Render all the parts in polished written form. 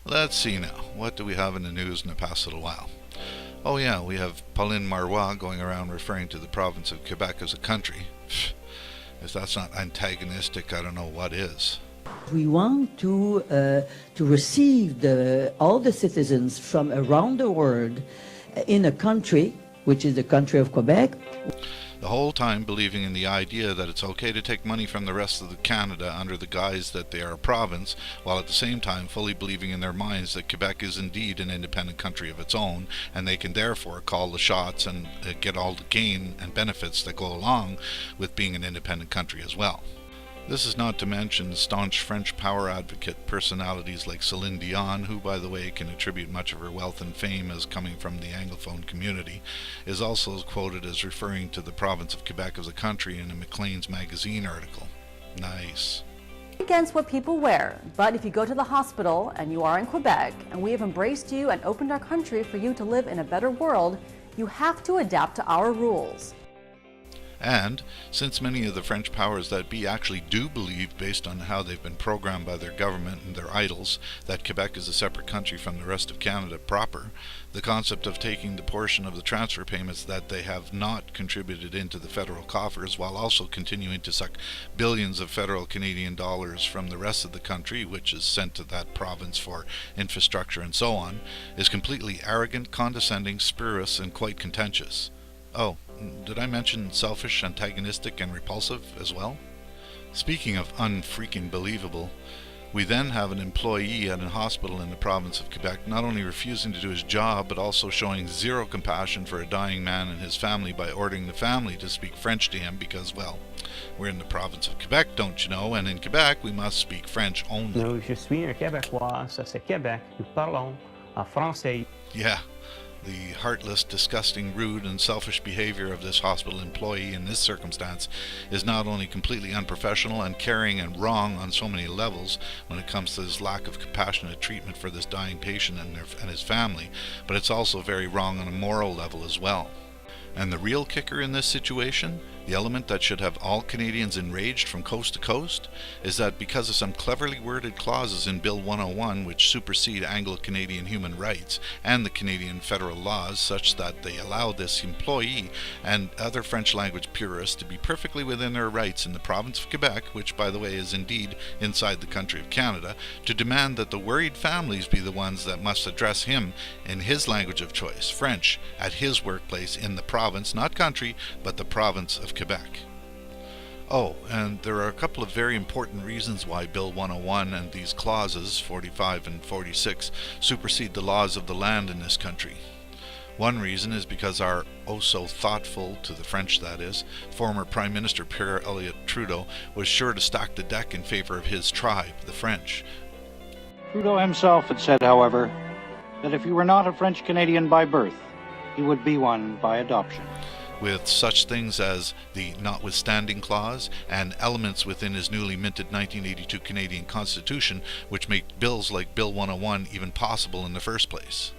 Let's see now. What do we have in the news in the past little while? Oh yeah, we have Pauline Marois going around referring to the province of Quebec as a country. If that's not antagonistic, I don't know what is. We want to receive all the citizens from around the world in a country, which is the country of Quebec. The whole time believing in the idea that it's okay to take money from the rest of Canada under the guise that they are a province, while at the same time fully believing in their minds that Quebec is indeed an independent country of its own, and they can therefore call the shots and get all the gain and benefits that go along with being an independent country as well. This is not to mention staunch French power advocate personalities like Celine Dion, who, by the way, can attribute much of her wealth and fame as coming from the Anglophone community, is also quoted as referring to the province of Quebec as a country in a Maclean's magazine article. Nice. Against what people wear, but if you go to the hospital and you are in Quebec and we have embraced you and opened our country for you to live in a better world, you have to adapt to our rules. And, since many of the French powers that be actually do believe, based on how they've been programmed by their government and their idols, that Quebec is a separate country from the rest of Canada proper, the concept of taking the portion of the transfer payments that they have not contributed into the federal coffers, while also continuing to suck billions of federal Canadian dollars from the rest of the country, which is sent to that province for infrastructure and so on, is completely arrogant, condescending, spurious, and quite contentious. Oh, did I mention selfish, antagonistic, and repulsive as well? Speaking of unfreaking believable, we then have an employee at a hospital in the province of Quebec not only refusing to do his job, but also showing zero compassion for a dying man and his family by ordering the family to speak French to him because, well, we're in the province of Quebec, don't you know, and in Quebec we must speak French only. No, je suis un Québécois, ça c'est Québec, nous parlons en français. Yeah. The heartless, disgusting, rude, and selfish behavior of this hospital employee in this circumstance is not only completely unprofessional, uncaring, and wrong on so many levels when it comes to his lack of compassionate treatment for this dying patient and his family, but it's also very wrong on a moral level as well. And the real kicker in this situation, the element that should have all Canadians enraged from coast to coast, is that because of some cleverly worded clauses in Bill 101 which supersede Anglo-Canadian human rights and the Canadian federal laws such that they allow this employee and other French language purists to be perfectly within their rights in the province of Quebec, which by the way is indeed inside the country of Canada, to demand that the worried families be the ones that must address him in his language of choice, French, at his workplace in the province, not country, but the province of Quebec. Oh, and there are a couple of very important reasons why Bill 101 and these clauses, 45 and 46, supersede the laws of the land in this country. One reason is because our oh-so-thoughtful, to the French that is, former Prime Minister Pierre Elliott Trudeau was sure to stack the deck in favor of his tribe, the French. Trudeau himself had said, however, that if he were not a French Canadian by birth, he would be one by adoption. With such things as the notwithstanding clause and elements within his newly minted 1982 Canadian Constitution which make bills like Bill 101 even possible in the first place.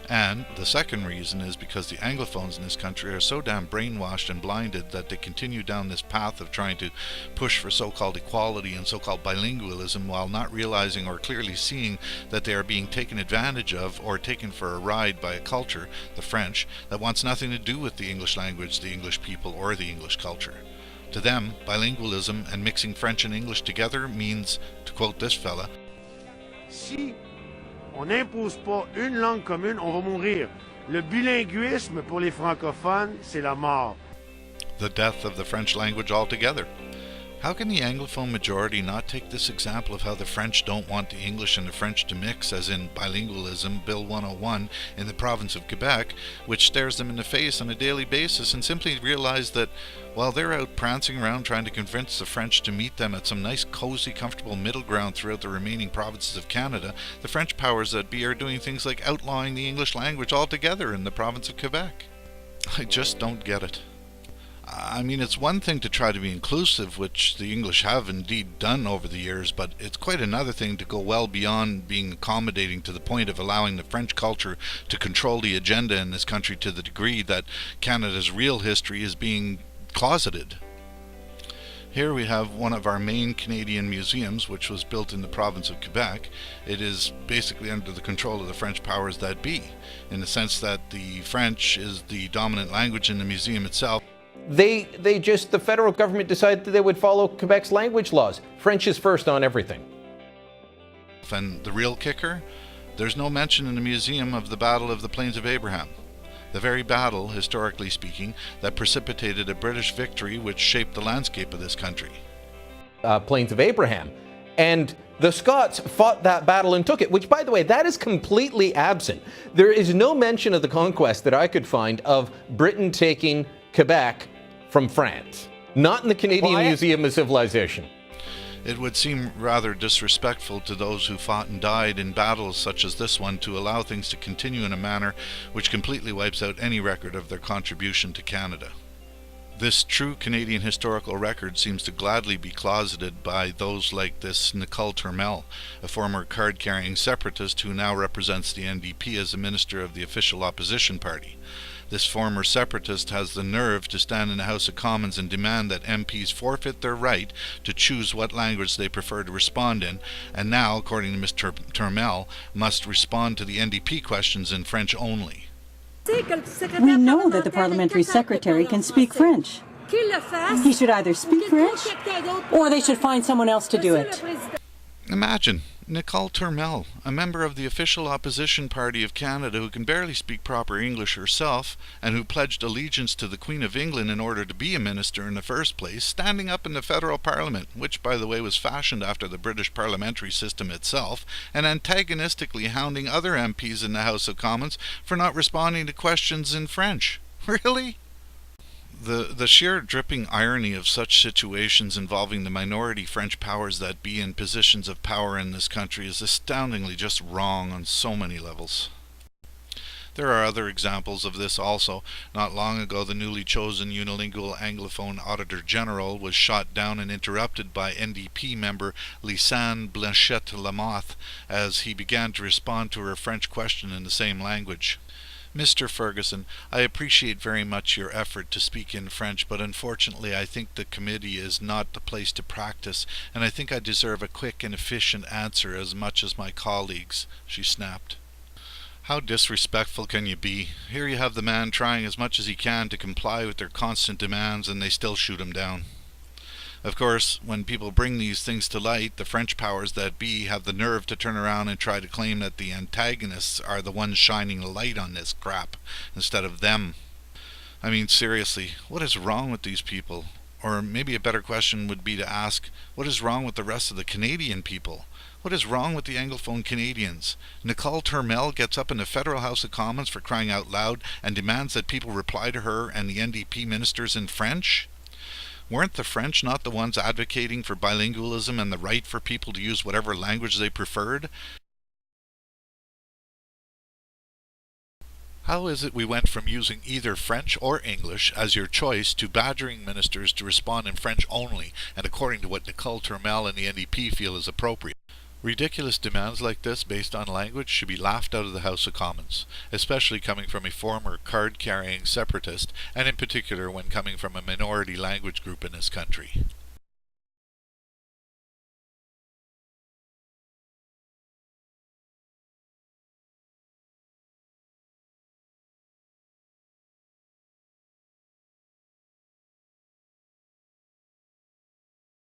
And the second reason is because the Anglophones in this country are so damn brainwashed and blinded that they continue down this path of trying to push for so-called equality and so-called bilingualism while not realizing or clearly seeing that they are being taken advantage of or taken for a ride by a culture, the French, that wants nothing to do with the English language, the English people, or the English culture. To them, bilingualism and mixing French and English together means, to quote this fella, Si on n'impose pas une langue commune, on va mourir. Le bilinguisme pour les francophones, c'est la mort. The death of the French language altogether. How can the Anglophone majority not take this example of how the French don't want the English and the French to mix, as in bilingualism, Bill 101, in the province of Quebec, which stares them in the face on a daily basis, and simply realize that while they're out prancing around trying to convince the French to meet them at some nice, cozy, comfortable middle ground throughout the remaining provinces of Canada, the French powers that be are doing things like outlawing the English language altogether in the province of Quebec. I just don't get it. I mean, it's one thing to try to be inclusive, which the English have indeed done over the years, but it's quite another thing to go well beyond being accommodating to the point of allowing the French culture to control the agenda in this country to the degree that Canada's real history is being closeted. Here we have one of our main Canadian museums, which was built in the province of Quebec. It is basically under the control of the French powers that be, in the sense that the French is the dominant language in the museum itself. The federal government decided that they would follow Quebec's language laws. French is first on everything. And the real kicker? There's no mention in the museum of the Battle of the Plains of Abraham. The very battle, historically speaking, that precipitated a British victory which shaped the landscape of this country. Plains of Abraham. And the Scots fought that battle and took it, which, by the way, that is completely absent. There is no mention of the conquest that I could find of Britain taking Quebec from France. Not in the Canadian Museum of Civilization. It would seem rather disrespectful to those who fought and died in battles such as this one to allow things to continue in a manner which completely wipes out any record of their contribution to Canada. This true Canadian historical record seems to gladly be closeted by those like this Nicole Turmel, a former card-carrying separatist who now represents the NDP as a minister of the official opposition party. This former separatist has the nerve to stand in the House of Commons and demand that MPs forfeit their right to choose what language they prefer to respond in, and now, according to Ms. Turmel, must respond to the NDP questions in French only. We know that the parliamentary secretary can speak French. He should either speak French or they should find someone else to do it. Imagine Nicole Turmel, a member of the official opposition party of Canada who can barely speak proper English herself and who pledged allegiance to the Queen of England in order to be a minister in the first place, standing up in the federal parliament, which by the way was fashioned after the British parliamentary system itself, and antagonistically hounding other MPs in the House of Commons for not responding to questions in French. Really? The sheer dripping irony of such situations involving the minority French powers that be in positions of power in this country is astoundingly just wrong on so many levels. There are other examples of this also. Not long ago, the newly chosen unilingual Anglophone Auditor General was shot down and interrupted by NDP member Lisanne Blanchette-Lamotte as he began to respond to her French question in the same language. Mr. Ferguson, I appreciate very much your effort to speak in French, but unfortunately I think the committee is not the place to practice, and I think I deserve a quick and efficient answer as much as my colleagues, she snapped. How disrespectful can you be? Here you have the man trying as much as he can to comply with their constant demands, and they still shoot him down. Of course, when people bring these things to light, the French powers that be have the nerve to turn around and try to claim that the antagonists are the ones shining a light on this crap, instead of them. I mean, seriously, what is wrong with these people? Or maybe a better question would be to ask, what is wrong with the rest of the Canadian people? What is wrong with the Anglophone Canadians? Nicole Turmel gets up in the Federal House of Commons for crying out loud and demands that people reply to her and the NDP ministers in French? Weren't the French not the ones advocating for bilingualism and the right for people to use whatever language they preferred? How is it we went from using either French or English as your choice to badgering ministers to respond in French only and according to what Nicole Turmel and the NDP feel is appropriate? Ridiculous demands like this based on language should be laughed out of the House of Commons, especially coming from a former card-carrying separatist, and in particular when coming from a minority language group in this country.